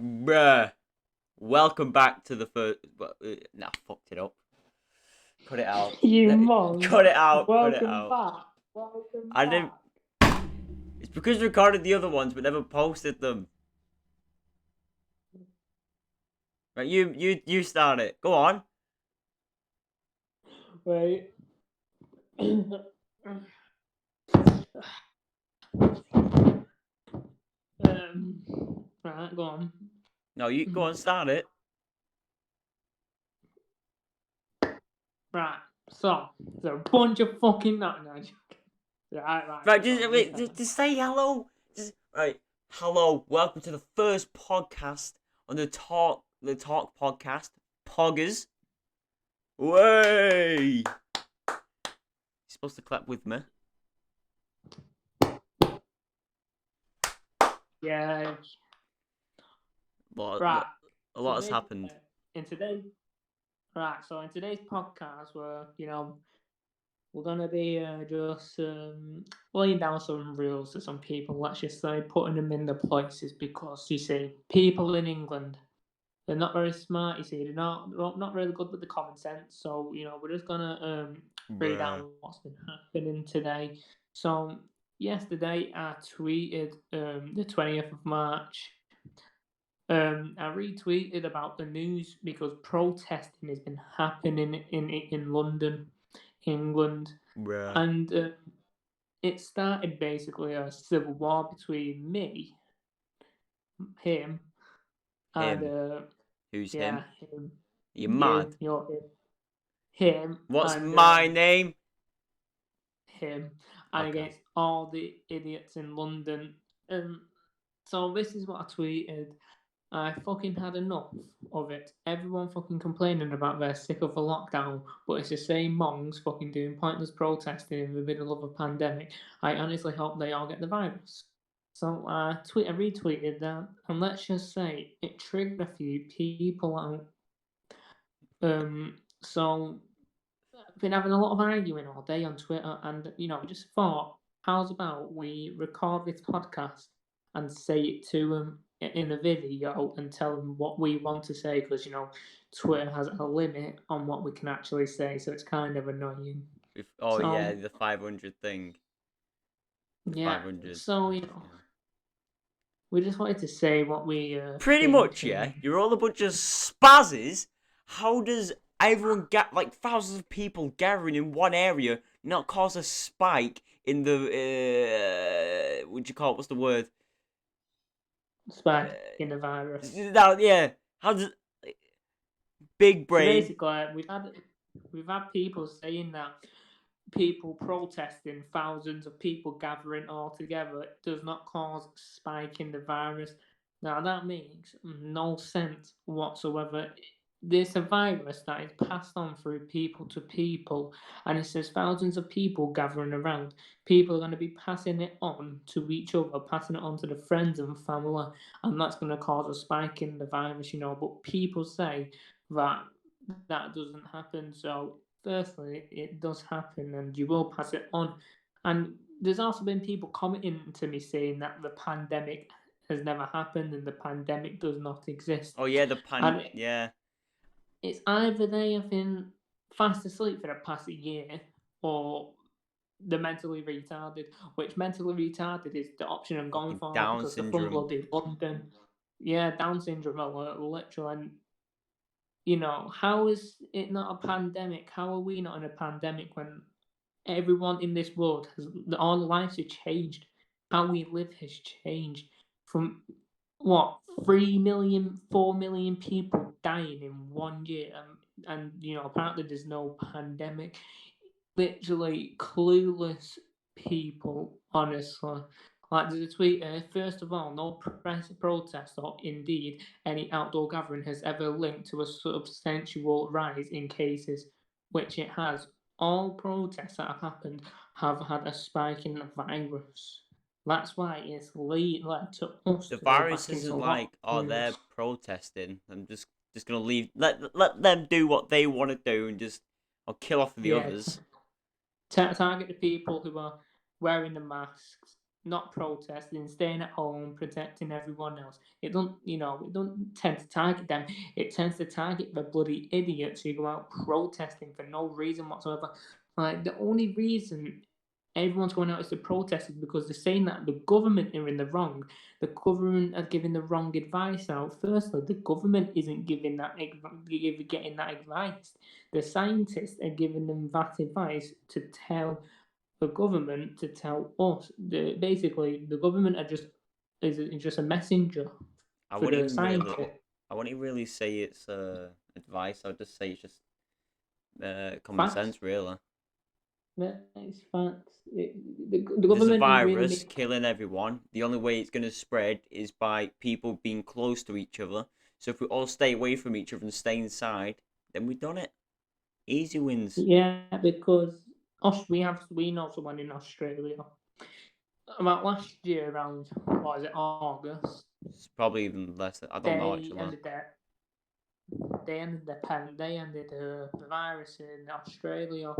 Bruh. Welcome back to the first. Nah, fucked it up. Cut it out. You mong. Cut it out. Cut it Welcome out. back. Welcome I back. didn't. It's because we recorded the other ones but never posted them. Right, you start it. Go on. Wait. Right, go on. No, you go on. Start it. Right, so there's a bunch of fucking no. Right, just say hello. Right, hello. Welcome to the first podcast on the Talk podcast. Poggers. Way. You're supposed to clap with me. Yeah. A lot has happened. In today's podcast, we're gonna be just laying down some rules to some people. Let's just say putting them in their places because you see, people in England, they're not very smart. You see, they're not really good with the common sense. So we're just gonna read down what's been happening today. So yesterday I tweeted the 20th of March. I retweeted about the news because protesting has been happening in London, England, and it started basically a civil war between me, him, and who's him? You're mad. You're him. What's and, my name? Him, and against all the idiots in London. So this is what I tweeted. I fucking had enough of it. Everyone fucking complaining about they're sick of the lockdown, but it's the same monks fucking doing pointless protesting in the middle of a pandemic. I honestly hope they all get the virus. So I retweeted that, and let's just say it triggered a few people out. So I've been having a lot of arguing all day on Twitter, and just thought, how's about we record this podcast and say it to them in a video and tell them what we want to say, because Twitter has a limit on what we can actually say, so it's kind of annoying. The 500 thing. Yeah. 500. So we just wanted to say what we pretty much. Yeah, you're all a bunch of spazzes. How does everyone get like thousands of people gathering in one area not cause a spike in the what'd you call it? What's the word? Spike in the virus. Yeah. How does big brain? So basically, we've had people saying that people protesting, thousands of people gathering all together, it does not cause a spike in the virus. Now that makes no sense whatsoever. There's a virus that is passed on through people to people, and it says thousands of people gathering around. People are going to be passing it on to each other, passing it on to their friends and family, and that's going to cause a spike in the virus, But people say that doesn't happen. So firstly, it does happen, and you will pass it on. And there's also been people commenting to me saying that the pandemic has never happened and the pandemic does not exist. Oh yeah, the pandemic. Yeah. It's either they have been fast asleep for the past year, or the mentally retarded. Which mentally retarded is the option I'm going for, Down because syndrome. the front bloody London. Yeah, Down syndrome, literally. And how is it not a pandemic? How are we not in a pandemic when everyone in this world our lives have changed? How we live has changed from 3 million, 4 million people dying in 1 year, and apparently there's no pandemic. Literally clueless people, honestly. Like there's a tweet, first of all, no protest or indeed any outdoor gathering has ever linked to a substantial rise in cases, which it has. All protests that have happened have had a spike in the virus. That's why it's led to us. The virus isn't like, they're protesting. I'm just gonna leave. Let them do what they want to do, and I'll kill off the others. Target the people who are wearing the masks, not protesting, staying at home, protecting everyone else. It don't, it don't tend to target them. It tends to target the bloody idiots who go out protesting for no reason whatsoever. Like the only reason everyone's going out is to protest is because they're saying that the government are in the wrong. The government are giving the wrong advice out. Firstly, the government isn't giving getting that advice. The scientists are giving them that advice to tell the government to tell us. Basically, the government are just a messenger I for wouldn't the even really, scientists. I wouldn't really say it's advice. I'd just say it's just common Facts. sense, really. It's facts. The There's a government are really virus killing everyone. The only way it's going to spread is by people being close to each other. So if we all stay away from each other and stay inside, then we've done it. Easy wins. yeah, because we know someone in Australia. About last year, around what is it, August, It's probably even less. I don't know they actually. ended their they ended the virus in Australia.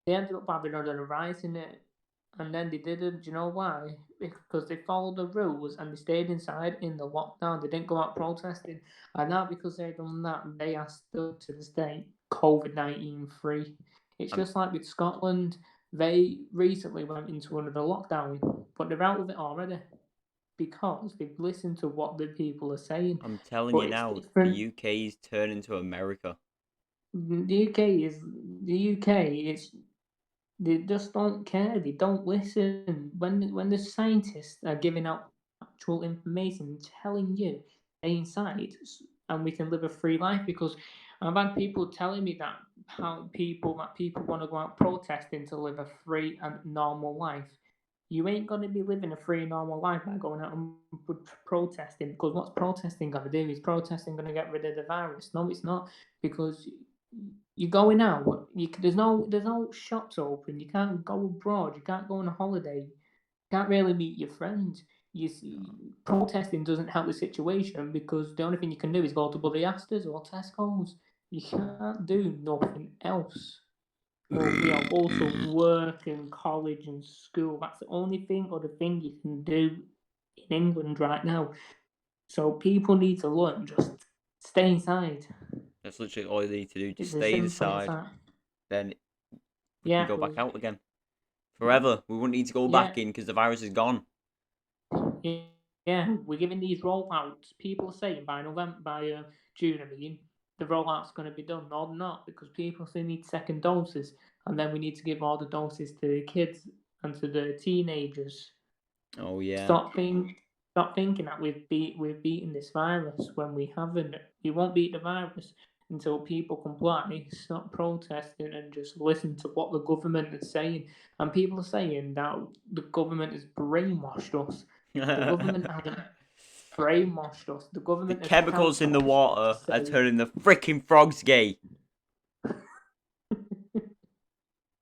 They ended up having another rise in it, and then they didn't. Do you know why? Because they followed the rules and they stayed inside in the lockdown. They didn't go out protesting, and now because they've done that, they are still to this day COVID-19 free. It's I'm just like with Scotland. They recently went into another lockdown, but they're out of it already because they've listened to what the people are saying. I'm telling you But it's now, the different. UK is turning to America. The UK is the UK. It's they just don't care. They don't listen. When the scientists are giving out actual information, telling you stay inside, and we can live a free life. Because I've had people telling me that people want to go out protesting to live a free and normal life. You ain't gonna be living a free normal life by going out and protesting. Because what's protesting gonna do? Is protesting gonna get rid of the virus? No, it's not. Because you're going out. There's no shops open. You can't go abroad. You can't go on a holiday. You can't really meet your friends. You see, protesting doesn't help the situation because the only thing you can do is go to bloody Asda's or Tesco's. You can't do nothing else. Or go to work and college and school. That's the only thing or the thing you can do in England right now. So people need to learn just stay inside. That's literally all you need to do. Just It's as stay simple as inside. that. Then we can Yeah, go back because out again forever. We wouldn't need to go yeah, back in because the virus is gone. yeah, we're giving these rollouts. People are saying by June, I mean, the rollout's going to be done. No, not because people still need second doses, and then we need to give all the doses to the kids and to the teenagers. Oh yeah. Stop think, stop thinking that we've beaten this virus when we haven't. We won't beat the virus until people comply, stop protesting, and just listen to what the government is saying. And people are saying that the government has brainwashed us. The government hasn't brainwashed us. The The government has chemicals helped in the us to water are say. turning the freaking frogs gay.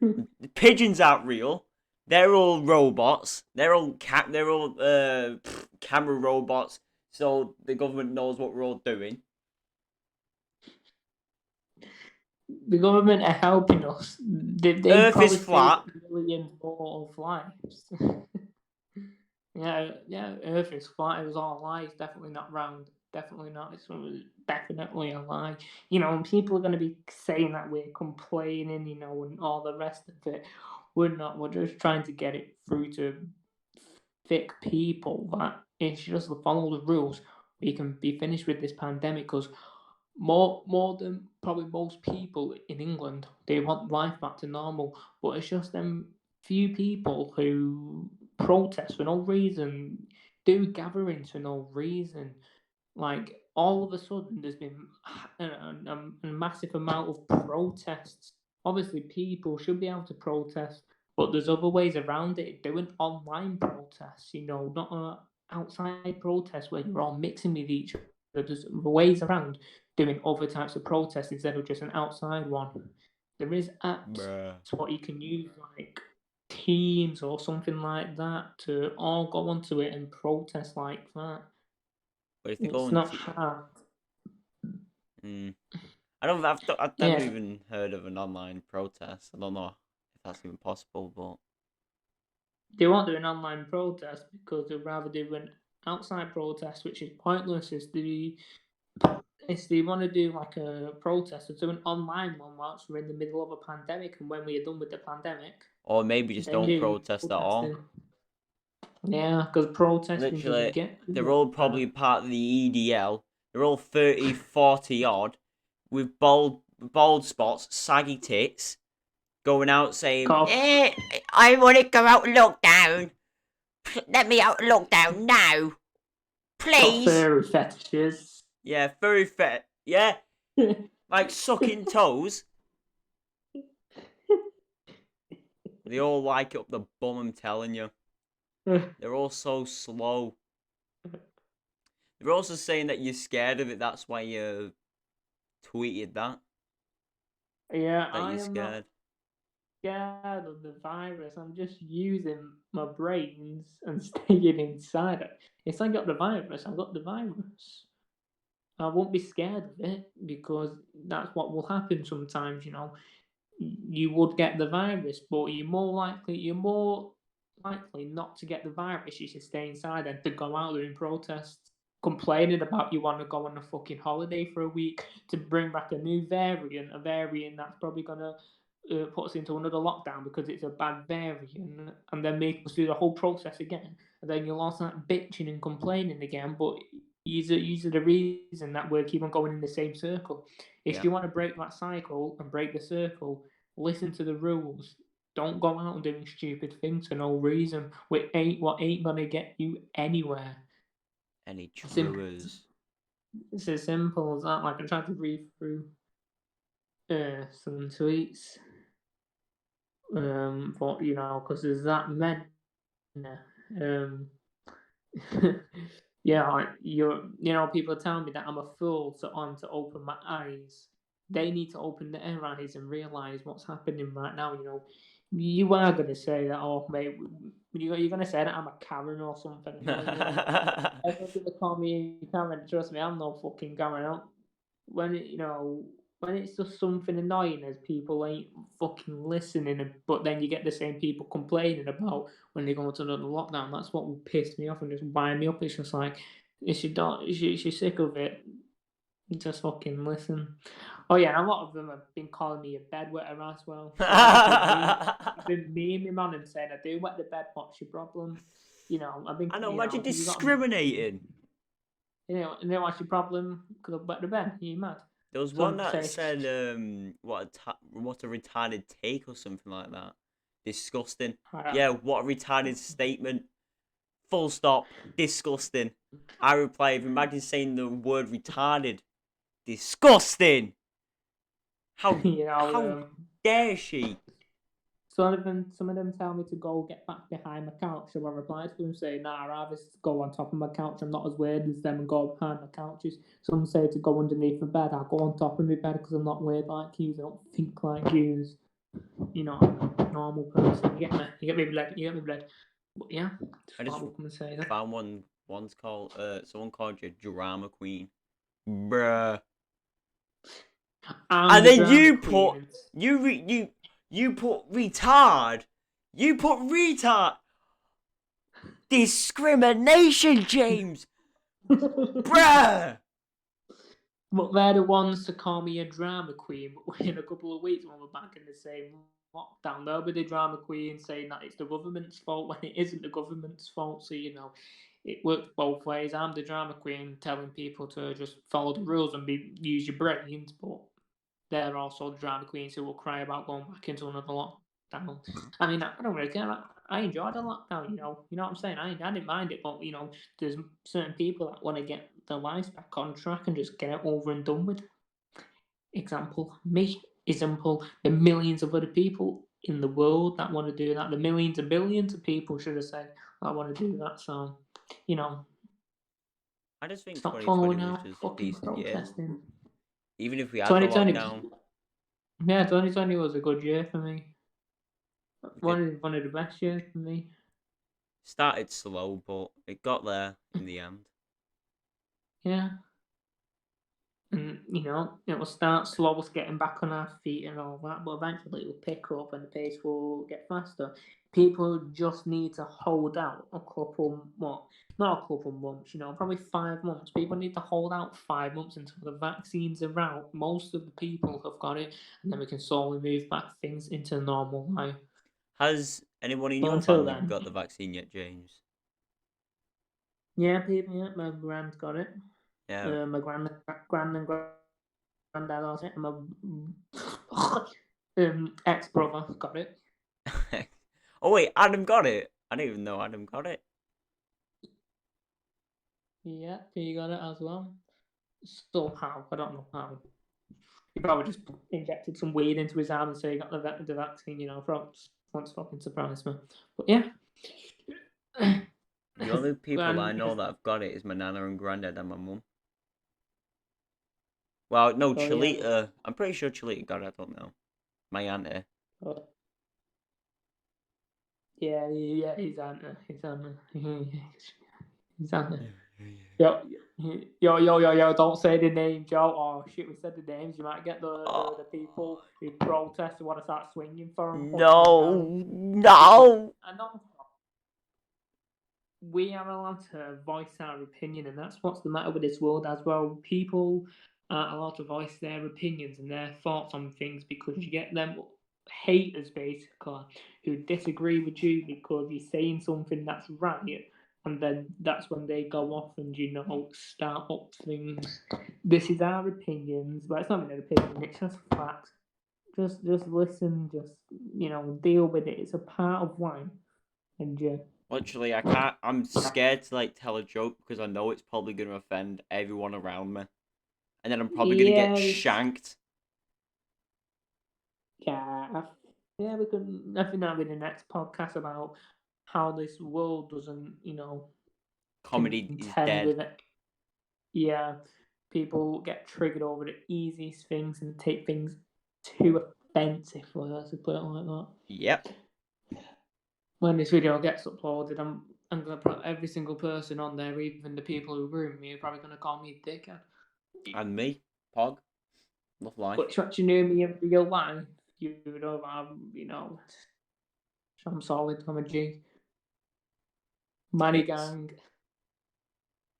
The pigeons aren't real. They're all robots. They're all camera robots. So the government knows what we're all doing. The government are helping us. They've Earth is probably saved flat. millions more of lives. Yeah, Earth is flat. It was all lies. Definitely not round. Definitely not. It's definitely a lie. And people are going to be saying that we're complaining, and all the rest of it. We're not. We're just trying to get it through to thick people that it's just follow the rules. We can be finished with this pandemic because more than probably most people in England, they want life back to normal. But it's just them few people who protest for no reason, do gatherings for no reason. Like all of a sudden, there's been a massive amount of protests. Obviously, people should be able to protest, but there's other ways around it. Doing online protests, not outside protests where you're all mixing with each other. There's ways around doing other types of protests instead of just an outside one. There is apps Bruh. what you can use, like Teams or something like that, to all go onto it and protest like that. But if they go It's on not to, hard. mm, I don't. I've never Yeah, even heard of an online protest. I don't know if that's even possible, but they won't do an online protest because they'd rather do an outside protest, which is pointless. If they want to do like a protest, or do an online one whilst we're in the middle of a pandemic, and when we are done with the pandemic, Or maybe just then don't do protest at all. protesting. Yeah, because protesting doesn't Literally, get you they're all nowhere. probably part of the EDL. They're all 30, 40 odd, with bald spots, saggy tits, going out saying, Got I want to go out lockdown. Let me out lockdown now, got please. furry fetishes. Yeah, very fit. Yeah, like sucking toes. They all like it up the bum, I'm telling you. They're all so slow. They're also saying that you're scared of it, that's why you tweeted that Yeah, I you're am not scared. scared of the virus. I'm just using my brains and staying inside it. If I got the virus, I got the virus. I won't be scared of it because that's what will happen sometimes, you know. You would get the virus, but you're more likely not to get the virus. You should stay inside than to go out there and protest, complaining about you want to go on a fucking holiday for a week to bring back a new variant, a variant that's probably gonna put us into another lockdown because it's a bad variant, and then make us do the whole process again. And then you'll also start bitching and complaining again, but these are the reason that we're keep on going in the same circle. If Yeah, you want to break that cycle and break the circle, listen to the rules. Don't go out and doing stupid things for no reason. What ain't gonna get you anywhere. any Simple. truers. It's as simple as that. Like I tried to read through some tweets, but you know, because there's that many. Um, yeah, like you know, people tell me that I'm a fool to open my eyes. They need to open their eyes and realize what's happening right now. You know, you are gonna say that, oh mate, you're gonna say that I'm a Karen or something annoying. You know, everyone's gonna call me Karen. Trust me, I'm no fucking Karen. When it, you know, when it's just something annoying as people ain't fucking listening, but then you get the same people complaining about when they go into another lockdown. That's what will piss me off and just wind me up. It's just like, if you don't, if you're sick of it, just fucking listen. Oh yeah, and a lot of them have been calling me a bedwetter as well. So I've been memeing on and saying I do wet the bed. What's your problem? You know, I've been, I know, you imagine know, you got, discriminating. you know, what's your problem? Because I wet the bed. Are you mad? There was one Some that say, said, what a retarded take or something like that. Disgusting. I don't Yeah, know. what a retarded statement. Full stop. Disgusting. I replied, imagine saying the word retarded. Disgusting. How You know, how dare she? some of them tell me to go get back behind my couch. So I reply to them saying, "Nah, I'd rather go on top of my couch. I'm not as weird as them and go behind my couches." Some say to go underneath the bed. I'll go on top of my bed because I'm not weird like you. I don't think like you. You know, I'm a normal person. You get me? You get me, blood? You get me, blood? But yeah, I just just thought we'd come and say that. found one's called someone called you drama queen. Bruh. I'm And the then drama you queen. put you put retard. You put retard. Discrimination, James. Bruh. But they're the ones to call me a drama queen. But in a couple of weeks, when we're back in the same lockdown, they'll be the drama queen saying that it's the government's fault when it isn't the government's fault. So, you know, it works both ways. I'm the drama queen telling people to just follow the rules and use your brains, but they're also the drama queens who will cry about going back into another lockdown. I mean, I don't really care. I enjoyed the lockdown, you know what I'm saying? I didn't mind it, but, you know, there's certain people that want to get their lives back on track and just get it over and done with. Example, me. Example, the millions of other people in the world that want to do that. The millions and billions of people, should have said, that want to do that. So, you know, I just think stop 2020 following was out just a fucking decent year. protesting. Even if we had the 2020, lockdown, yeah, 2020 was a good year for me. we could One of the best years for me. started slow, but it got there in the end. Yeah. And, you know, it will start slow, us getting back on our feet and all that, but eventually it will pick up and the pace will get faster. people just need to hold out a couple, well, not a couple months, probably 5 months. People need to hold out 5 months until the vaccines are out. Most of the people have got it, and then we can slowly move back things into normal life. Has anyone in But your until family then, got the vaccine yet, James? yeah, people, yeah, my grand got it. Yeah. My grand and granddad got it, and my ex-brother got it. Oh wait, Adam got it. I didn't even know Adam got it. Yeah, he got it as well. Somehow, I don't know how. He probably just injected some weed into his arm and so he got the vaccine, once fucking surprised me. But yeah. The only people I And know that have got it is my nana and granddad and my mum. Well, no, oh yeah. Chalita. I'm pretty sure Chalita got it. I don't know. My auntie. Oh, yeah, he's Anna. He's Anna. He's Anna. Yo, don't say the name, Joe. Oh shit, we said the names. You might get the people who protest who want to start swinging for him, punching him No, down. no. I know we are allowed to voice our opinion, and that's what's the matter with this world as well. People aren't allowed to voice their opinions and their thoughts on things because you get them haters basically who disagree with you because you're saying something that's right, and then that's when they go off and start up things. This is our opinions, but it's not an opinion; it's just facts. Just listen, just deal with it. It's a part of life, and yeah. Literally, I can't. I'm scared to tell a joke because I know it's probably gonna offend everyone around me, and then I'm probably gonna get Yeah, shanked. yeah, yeah. We could. I think that'll be the next podcast about how this world doesn't, Comedy is contend dead. with it. Yeah, people get triggered over the easiest things and take things too offensively. Let's put it like that. Yep. When this video gets uploaded, I'm gonna put every single person on there, even the people who ruined me, are probably gonna call me a dickhead. And me, Pog. Love life. But if you knew me in real life, you would know I'm solid. I'm a G. Money Tits. gang.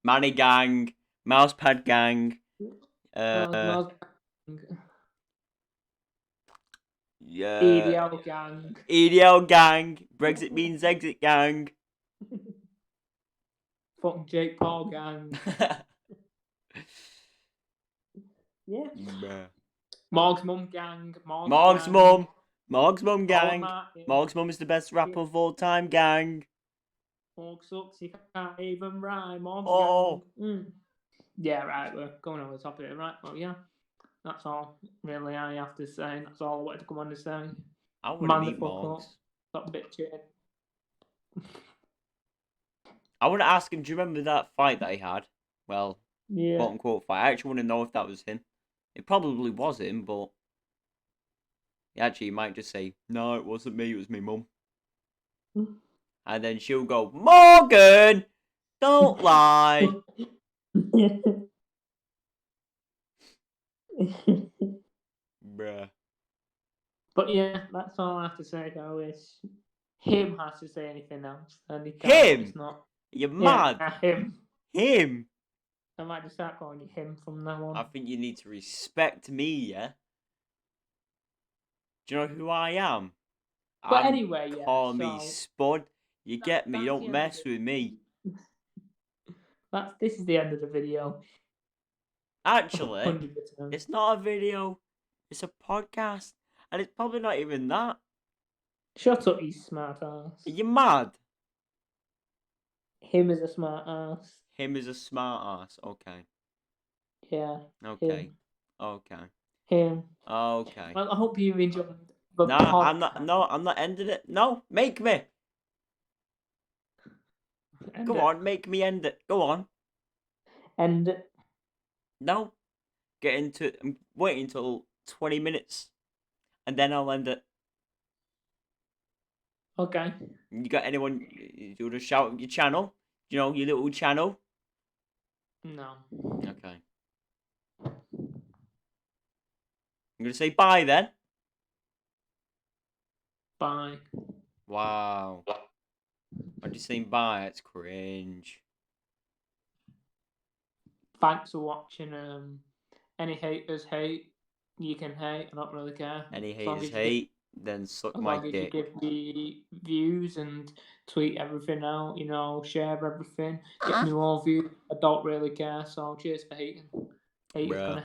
Manny gang. Mousepad gang. Mars gang. Yeah. EDL gang. EDL gang. Brexit means exit gang. Fucking Jake Paul gang. Yeah. Bruh. Morg's mum gang. Morg's Morg's gang. mum. Morg's mum Owen gang. Martin. Morg's mum is the best rapper of all time gang. Morg sucks. He can't even rhyme. Morg's Oh. gang. Yeah, right. We're going over the top of it, right? Well, yeah. That's all really I have to say. That's all I wanted to come on to say. I want to Man the meet fuck up. Morgs. Stop bitching. I want to ask him, do you remember that fight that he had? Well, Yeah. quote unquote fight. I actually want to know if that was him. It probably was him, but he might just say, no, it wasn't me, it was me mum. And then she'll go, Morgan, don't lie. Bruh. But yeah, that's all I have to say though is him has to say anything else. And he can't. Him? It's not. You're Yeah, mad. him. Him? I might just start calling you him from now on. I think you need to respect me, yeah? Do you know who I am? But anyway, yeah. Call me Spud. You get me, you that's don't mess with me. This is the end of the video. Actually, 100%. it's not a video. It's a podcast. And it's probably not even that. Shut up, you smart ass. Are you mad? Him is a smart ass. Him is a smart ass. Okay. Yeah. Okay. Him. Okay. Him. Okay. Well, I hope you enjoyed the Nah, podcast. I'm not ending it. No, make me. Go on, make me end it. Go on. End it. No. Get into it. I'm waiting until 20 minutes. And then I'll end it. Okay. You got anyone you want to shout at your channel? You know, your little channel? No. Okay. I'm going to say bye then. Bye. Wow. What do you think? Bye. It's cringe. Thanks for watching. Any haters hate. You can hate. I don't really care. Any As long haters as you give, hate, then suck as my long as you dick. give me views and tweet everything out. You know, share everything. Get me more views. I don't really care. So cheers for hating. Haters Bruh. gonna